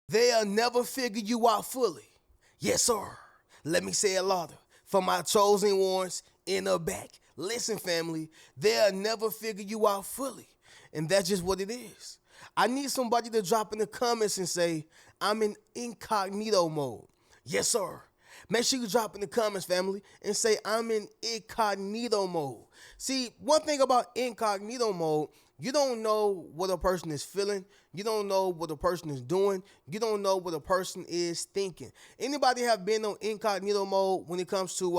They'll never figure you out fully. Yes, sir. Let me say it louder. For my chosen ones in the back. Listen, family, they'll never figure you out fully. And that's just what it is. I need somebody to drop in the comments and say, I'm in incognito mode. Yes, sir. Make sure you drop in the comments, family, and say, I'm in incognito mode. See, one thing about incognito mode, you don't know what a person is feeling. You don't know what a person is doing. You don't know what a person is thinking. Anybody have been on incognito mode when it comes to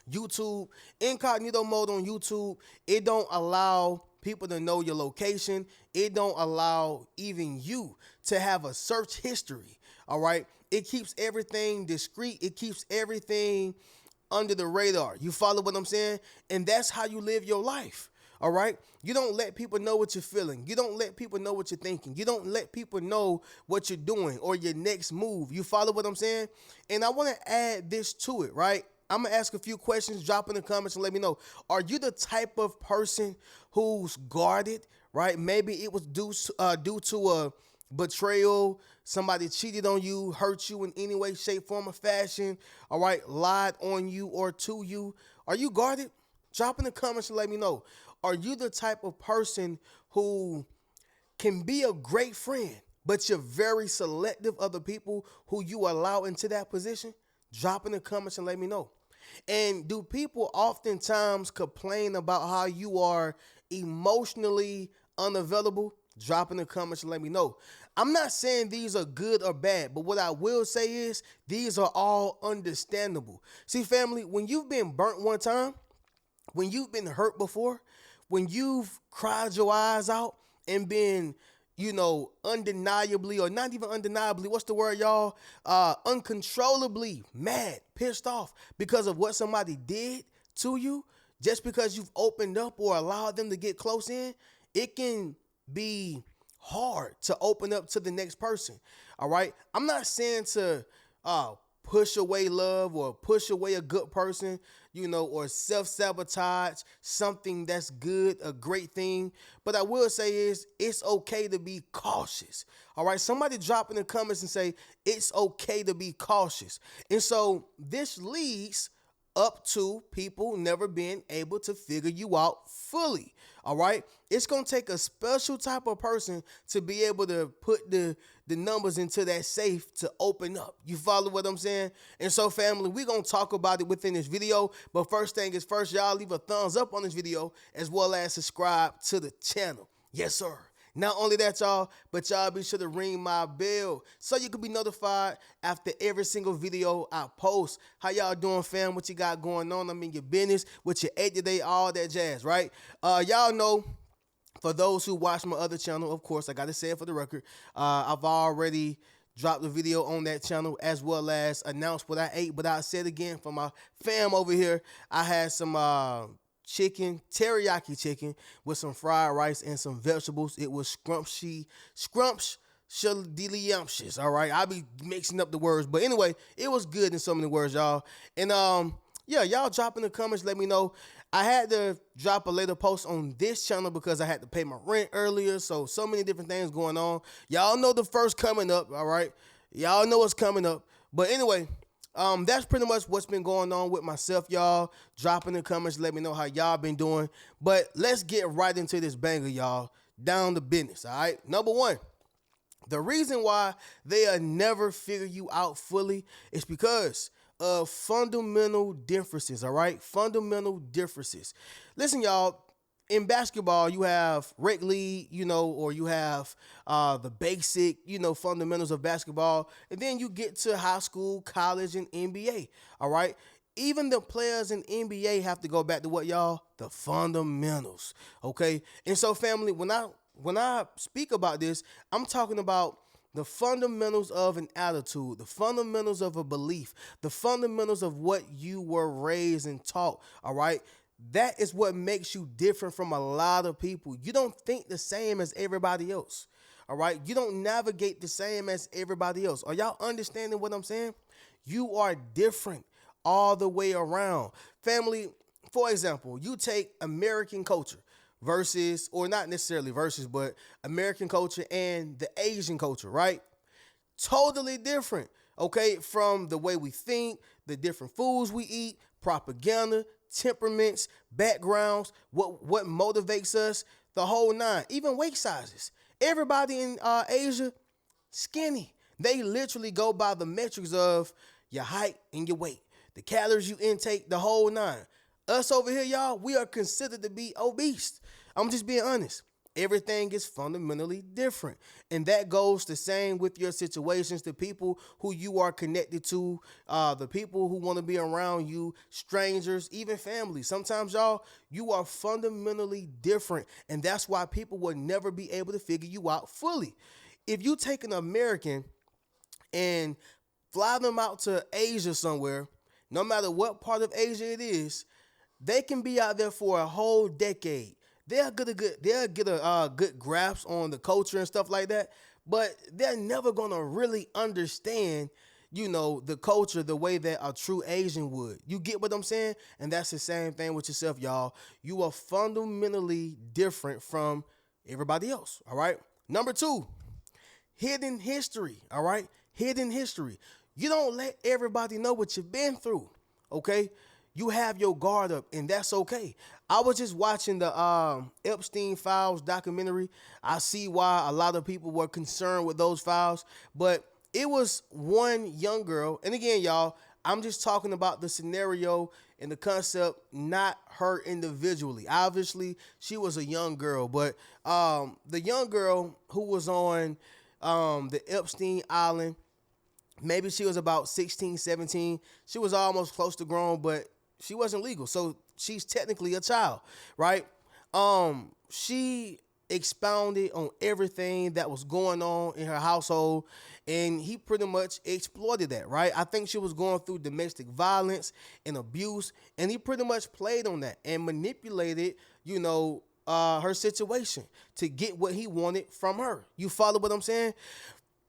YouTube? Incognito mode on YouTube, it don't allow people to know your location. It don't allow even you to have a search history. All right. It keeps everything discreet. It keeps everything under the radar. You follow what I'm saying? And that's how you live your life. All right. You don't let people know what you're feeling. You don't let people know what you're thinking. You don't let people know what you're doing or your next move. You follow what I'm saying? And I want to add this to it, right? I'm going to ask a few questions. Drop in the comments and let me know. Are you the type of person who's guarded, right? Maybe it was due to a betrayal. Somebody cheated on you, hurt you in any way, shape, form, or fashion. All right. Lied on you or to you. Are you guarded? Drop in the comments and let me know. Are you the type of person who can be a great friend, but you're very selective of the people who you allow into that position? Drop in the comments and let me know. And do people oftentimes complain about how you are emotionally unavailable? Drop in the comments and let me know. I'm not saying these are good or bad, but what I will say is these are all understandable. See, family, when you've been burnt one time, when you've been hurt before, when you've cried your eyes out and been, undeniably, or not even undeniably, what's the word, y'all? Uncontrollably mad, pissed off because of what somebody did to you, just because you've opened up or allowed them to get close in, it can be hard to open up to the next person. All right. I'm not saying to push away love or push away a good person, or self-sabotage something that's good, a great thing. But I will say is it's okay to be cautious. All right. Somebody drop in the comments and say it's okay to be cautious. And so this leads up to people never being able to figure you out fully. All right. It's going to take a special type of person to be able to put the numbers into that safe to open up. You follow what I'm saying? And so, family, we're going to talk about it within this video. But first thing is first, y'all leave a thumbs up on this video as well as subscribe to the channel. Yes, sir. Not only that, y'all, but y'all be sure to ring my bell so you can be notified after every single video I post. How y'all doing, fam? What you got going on? I'm in your business with your 8 today, all that jazz, right? Y'all know, for those who watch my other channel, of course, I got to say it for the record, I've already dropped a video on that channel as well as announced what I ate. But I said again, for my fam over here, I had some chicken, teriyaki chicken with some fried rice and some vegetables. It was scrumptious. All right, I'll be mixing up the words, but anyway, it was good in so many words, y'all. And yeah, y'all drop in the comments, let me know. I had to drop a later post on this channel because I had to pay my rent earlier, so many different things going on. Y'all know the first coming up, all right? Y'all know what's coming up. But anyway, that's pretty much what's been going on with myself, y'all. Drop in the comments, let me know how y'all been doing. But let's get right into this banger, y'all. Down to business, all right? Number one, the reason why they'll never figure you out fully is because of fundamental differences, all right? Fundamental differences. Listen, y'all, in basketball, you have rec league, or you have the basic, fundamentals of basketball. And then you get to high school, college, and NBA, all right? Even the players in NBA have to go back to what, y'all? The fundamentals, okay? And so, family, when I speak about this, I'm talking about the fundamentals of an attitude, the fundamentals of a belief, the fundamentals of what you were raised and taught, all right? That is what makes you different from a lot of people. You don't think the same as everybody else, all right? You don't navigate the same as everybody else. Are y'all understanding what I'm saying? You are different all the way around. Family, for example, you take American culture versus, or not necessarily versus, but American culture and the Asian culture, right? Totally different, okay, from the way we think, the different foods we eat, propaganda, temperaments, backgrounds, what motivates us, the whole nine, even weight sizes. Everybody in Asia, skinny. They literally go by the metrics of your height and your weight, the calories you intake, the whole nine. Us over here, y'all, we are considered to be obese. I'm just being honest. Everything is fundamentally different. And that goes the same with your situations, the people who you are connected to, the people who want to be around you, strangers, even family. Sometimes, y'all, you are fundamentally different. And that's why people will never be able to figure you out fully. If you take an American and fly them out to Asia somewhere, no matter what part of Asia it is, they can be out there for a whole decade. They'll get a good grasp on the culture and stuff like that, but they're never gonna really understand, the culture the way that a true Asian would. You get what I'm saying? And that's the same thing with yourself, y'all. You are fundamentally different from everybody else. All right. Number two, hidden history. All right, hidden history. You don't let everybody know what you've been through. Okay. You have your guard up, and that's okay. I was just watching the Epstein Files documentary. I see why a lot of people were concerned with those files, but it was one young girl. And again, y'all, I'm just talking about the scenario and the concept, not her individually. Obviously, she was a young girl, but the young girl who was on the Epstein Island, maybe she was about 16, 17. She was almost close to grown, but she wasn't legal. So she's technically a child, right? She expounded on everything that was going on in her household, and he pretty much exploited that, right? I think she was going through domestic violence and abuse, and he pretty much played on that and manipulated, her situation to get what he wanted from her. You follow what I'm saying?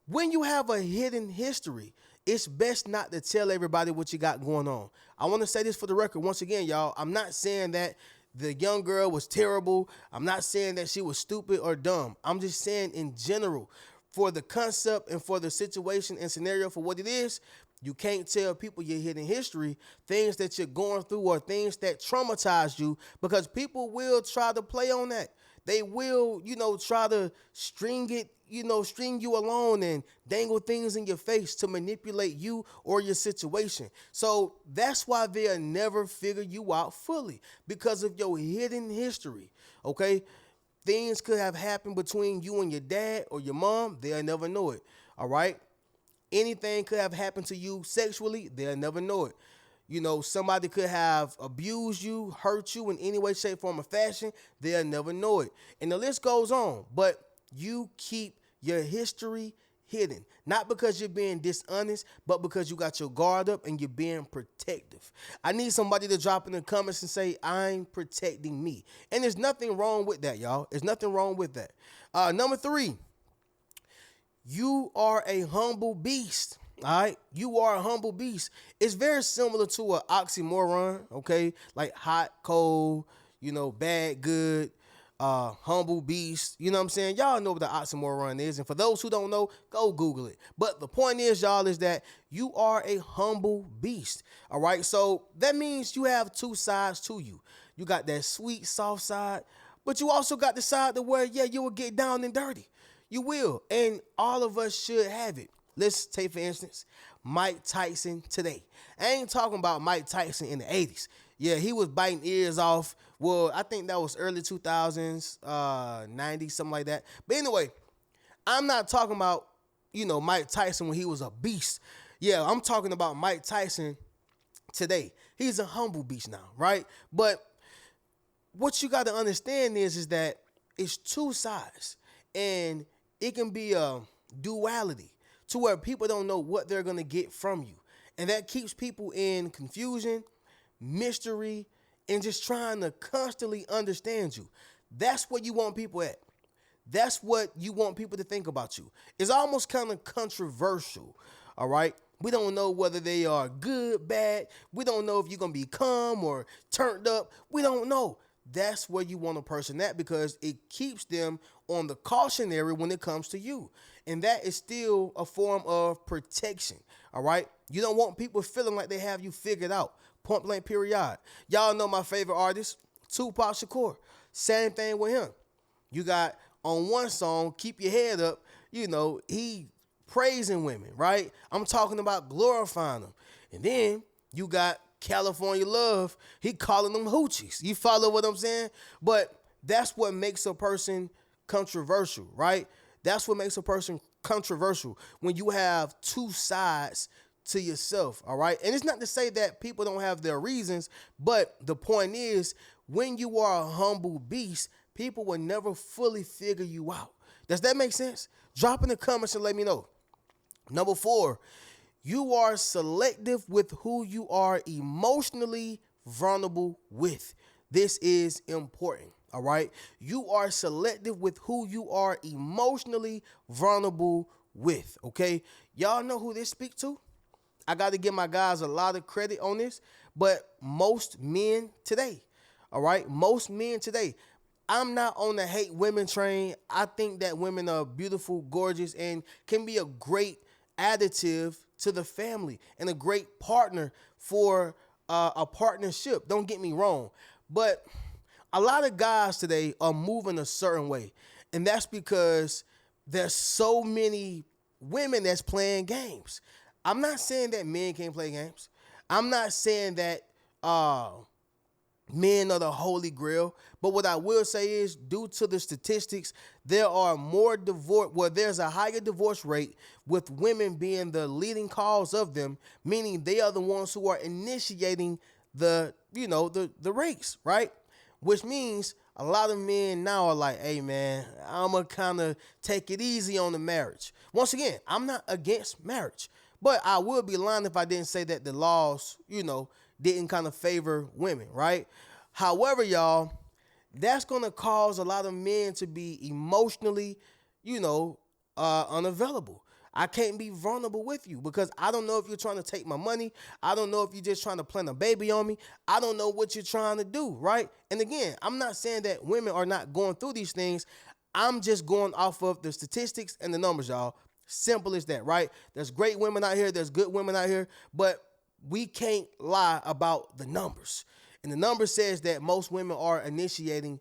When you have a hidden history, it's best not to tell everybody what you got going on. I want to say this for the record. Once again, y'all, I'm not saying that the young girl was terrible. I'm not saying that she was stupid or dumb. I'm just saying in general, for the concept and for the situation and scenario for what it is, you can't tell people your hidden history, things that you're going through or things that traumatize you, because people will try to play on that. They will, try to string you along and dangle things in your face to manipulate you or your situation. So that's why they'll never figure you out fully, because of your hidden history, okay? Things could have happened between you and your dad or your mom. They'll never know it, all right? Anything could have happened to you sexually. They'll never know it. Somebody could have abused you, hurt you in any way, shape, form, or fashion. They'll never know it. And the list goes on. But you keep your history hidden. Not because you're being dishonest, but because you got your guard up and you're being protective. I need somebody to drop in the comments and say, I'm protecting me. And there's nothing wrong with that, y'all. There's nothing wrong with that. Number three, you are a humble beast. All right, you are a humble beast. It's very similar to an oxymoron, okay? Like hot, cold, bad, good, humble beast. You know what I'm saying? Y'all know what the oxymoron is. And for those who don't know, go Google it. But the point is, y'all, is that you are a humble beast. All right, so that means you have two sides to you. You got that sweet, soft side, but you also got the side to where, you will get down and dirty. You will. And all of us should have it. Let's take, for instance, Mike Tyson today. I ain't talking about Mike Tyson in the 80s. Yeah, he was biting ears off. Well, I think that was early 2000s, 90s, something like that. But anyway, I'm not talking about, Mike Tyson when he was a beast. Yeah, I'm talking about Mike Tyson today. He's a humble beast now, right? But what you got to understand is that it's two sides. And it can be a duality, to where people don't know what they're going to get from you. And that keeps people in confusion, mystery, and just trying to constantly understand you. That's what you want people at. That's what you want people to think about you. It's almost kind of controversial, all right? We don't know whether they are good, bad. We don't know if you're going to be calm or turned up. We don't know. That's where you want a person at, because it keeps them on the cautionary when it comes to you. And that is still a form of protection. All right. You don't want people feeling like they have you figured out. Point blank, period. Y'all know my favorite artist, Tupac Shakur. Same thing with him. You got on one song, Keep Your Head Up, he praising women, right? I'm talking about glorifying them. And then you got California Love, he calling them hoochies. You follow what I'm saying? But that's what makes a person controversial, right? That's what makes a person controversial, when you have two sides to yourself, all right? And it's not to say that people don't have their reasons, but the point is, when you are a humble beast, people will never fully figure you out. Does that make sense? Drop in the comments and let me know. Number 4, you are selective with who you are emotionally vulnerable with. This is important, all right? You are selective with who you are emotionally vulnerable with, okay? Y'all know who this speaks to? I got to give my guys a lot of credit on this, but most men today, all right? Most men today. I'm not on the hate women train. I think that women are beautiful, gorgeous, and can be a great additive to the family and a great partner for a partnership. Don't get me wrong. But a lot of guys today are moving a certain way. And that's because there's so many women that's playing games. I'm not saying that men can't play games. I'm not saying that men are the holy grail. But what I will say is, due to the statistics, there are more divorce. Well, there's a higher divorce rate with women being the leading cause of them, meaning they are the ones who are initiating the race, right? Which means a lot of men now are like, hey, man, I'm going to kind of take it easy on the marriage. Once again, I'm not against marriage, but I would be lying if I didn't say that the laws, didn't kind of favor women, right? However, y'all, that's going to cause a lot of men to be emotionally, unavailable. I can't be vulnerable with you because I don't know if you're trying to take my money. I don't know if you're just trying to plant a baby on me. I don't know what you're trying to do, right? And again, I'm not saying that women are not going through these things. I'm just going off of the statistics and the numbers, y'all. Simple as that, right? There's great women out here. There's good women out here. But we can't lie about the numbers. And the number says that most women are initiating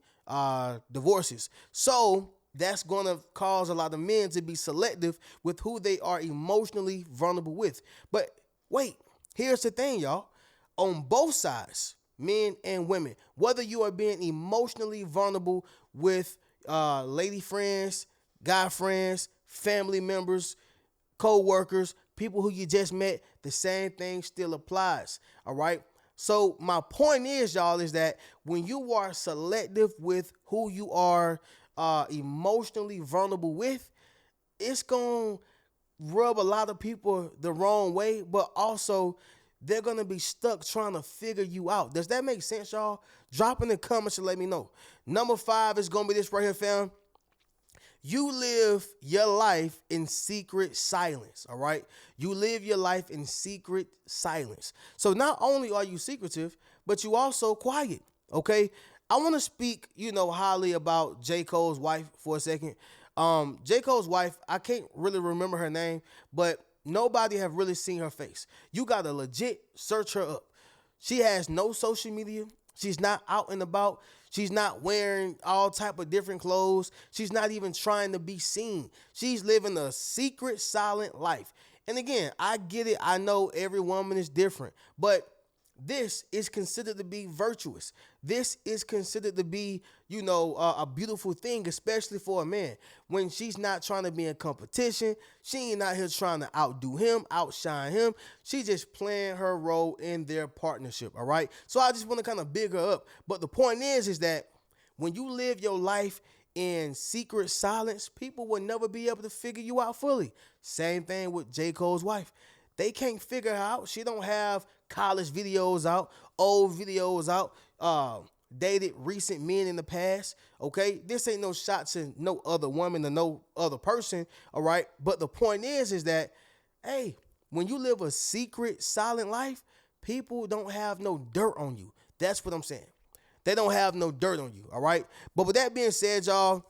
divorces. So that's going to cause a lot of men to be selective with who they are emotionally vulnerable with. But wait, here's the thing, y'all. On both sides, men and women, whether you are being emotionally vulnerable with lady friends, guy friends, family members, co-workers, people who you just met, the same thing still applies, all right? So my point is, y'all, is that when you are selective with who you are emotionally vulnerable with, it's going to rub a lot of people the wrong way, but also they're going to be stuck trying to figure you out. Does that make sense, y'all? Drop in the comments and let me know. Number 5 is going to be this right here, fam. You live your life in secret silence, all right? You live your life in secret silence. So not only are you secretive, but you also quiet, okay? I want to speak, highly about J. Cole's wife for a second. J. Cole's wife, I can't really remember her name, but nobody have really seen her face. You got to legit search her up. She has no social media. She's not out and about. She's not wearing all type of different clothes. She's not even trying to be seen. She's living a secret, silent life. And again, I get it. I know every woman is different, but this is considered to be virtuous. This is considered to be, a beautiful thing, especially for a man. When she's not trying to be in competition, she ain't out here trying to outdo him, outshine him. She just playing her role in their partnership, all right? So I just want to kind of big her up. But the point is that when you live your life in secret silence, people will never be able to figure you out fully. Same thing with J. Cole's wife. They can't figure her out. She don't have college videos out, old videos out, dated recent men in the past, okay? This ain't no shot to no other woman or no other person, all right? But the point is that, hey, when you live a secret, silent life, people don't have no dirt on you. That's what I'm saying. They don't have no dirt on you, all right? But with that being said, y'all,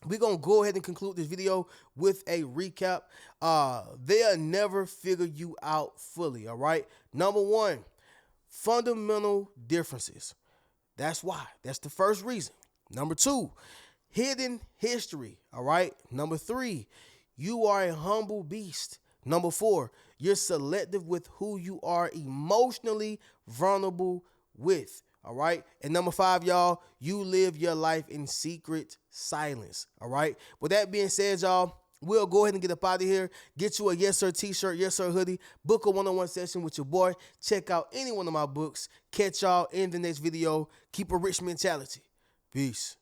we're going to go ahead and conclude this video with a recap. They'll never figure you out fully, all right? Number one, fundamental differences. That's why. That's the first reason. Number two, hidden history, all right? Number three, you are a humble beast. Number four, you're selective with who you are emotionally vulnerable with. All right. And number five, y'all, you live your life in secret silence. All right. With that being said, y'all, we'll go ahead and get up out of here. Get you a Yes Sir t-shirt, Yes Sir hoodie. Book a one-on-one session with your boy. Check out any one of my books. Catch y'all in the next video. Keep a rich mentality. Peace.